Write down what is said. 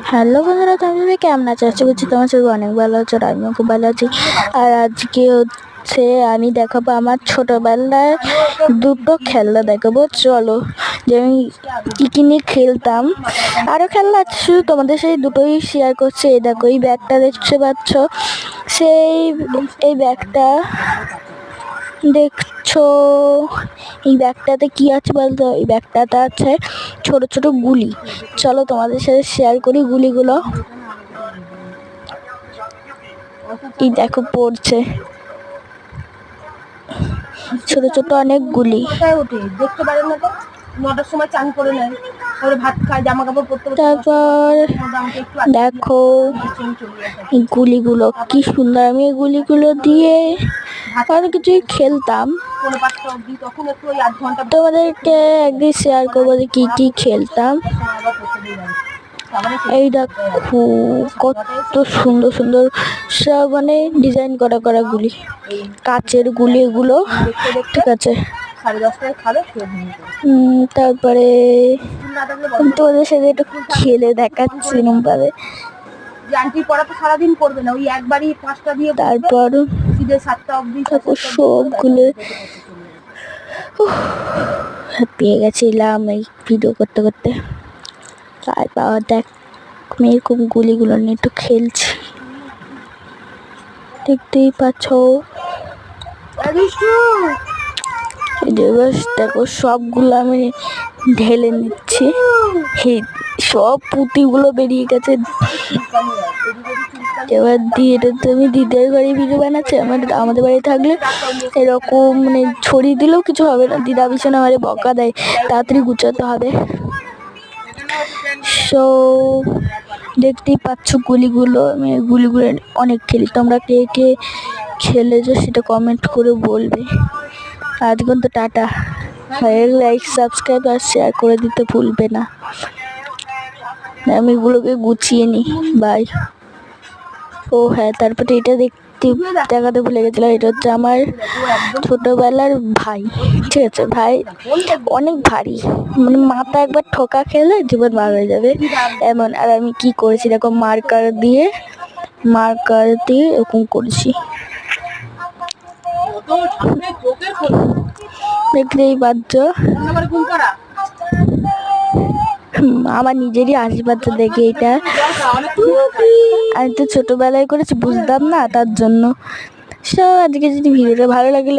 Hello বন্ধুরা, তুমি সবাই কেমন আছো? আশা করছি তোমার সবাই অনেক ভালো আছো, আর আমিও খুব ভালো আছি। আর আজকে হচ্ছে আমি দেখাবো আমার ছোটবেলায় দুটো খেলনা দেখাবো। চলো, যে আমি কি কি নিয়ে খেলতাম। আরও খেলনা আছে, শুধু তোমাদের সেই দুটোই শেয়ার করছি। এই দেখো, এই ব্যাগটা দেখতে পাচ্ছ, সেই এই ব্যাগটা দেখছো। এই ব্যাগটাতে কি আছে বলতো? এই ব্যাগটাতে আছে ছোট ছোট গুলি। চলো তোমাদের সাথে শেয়ার করি গুলিগুলো। এই দেখো পড়ছে, ছোট ছোট অনেক গুলি। দেখতে পারেন না তো, 9টার সময় চান করে নেয়, তারপরে ভাত খায়, জামা কাপড় পরতে তারপর দেখো এই গুলিগুলো কি সুন্দর। আমি এই গুলিগুলো দিয়ে অনেক কিছুই খেলতাম। তোমাদেরকে একদিন শেয়ার করবো যে কি কি খেলতাম। এই দেখো কত সুন্দর সুন্দর সব মানে ডিজাইন করা করা গুলি, কাচের গুলি এগুলো, ঠিক আছে। তারপরে তোদের সাথে একটু খেলে দেখাচ্ছি ভাবে। তারপর সবগুলো পেয়ে গেছিলাম এই ভিডিও করতে করতে। তারপর দেখ আমি এরকম গুলিগুলো নিয়ে একটু খেলছি, দেখতেই পাচ্ছ। দেখো সবগুলো আমি ঢেলে নিচ্ছি। সব পুঁতিগুলো বেরিয়ে গেছে। এবার দিয়ে এটা তো আমি দিদির বাড়ি ভিডিও বানাচ্ছি। আমাদের বাড়ি থাকলে এরকম মানে ছড়িয়ে দিলেও কিছু হবে না, দিদা ভীষণ আমাদের বকা দেয়, তাড়াতাড়ি গুছাতে হবে। সো দেখতেই পাচ্ছ গুলিগুলো, আমি গুলিগুলো অনেক খেলি। তোমরা কে কে খেলেছো সেটা কমেন্ট করে বলবে। আজ পর্যন্ত টাটা, লাইক সাবস্ক্রাইব আর শেয়ার করে দিতে ভুলবে না। আমি এগুলোকে গুছিয়ে নিই, বাই। ও হ্যাঁ, তারপরে এটা দেখাতে ভুলে গেছিলাম। এটা হচ্ছে আমার ছোটবেলার ভাই, ঠিক আছে। ভাই অনেক ভারী, মানে মাথা একবার ঠোকা খেলে জীবন বার হয়ে যাবে এমন। আর আমি কি করেছি দেখো, মার্কার দিয়ে এরকম করেছি, দেখতেই পাচ্ছ। আমার নিজেরই হাসি পাচ্ছে দেখে এটা। আমি তো ছোটবেলায় করেছি, বুঝতাম না, তার জন্য। সো আজকে যদি ভিডিওটা ভালো লাগে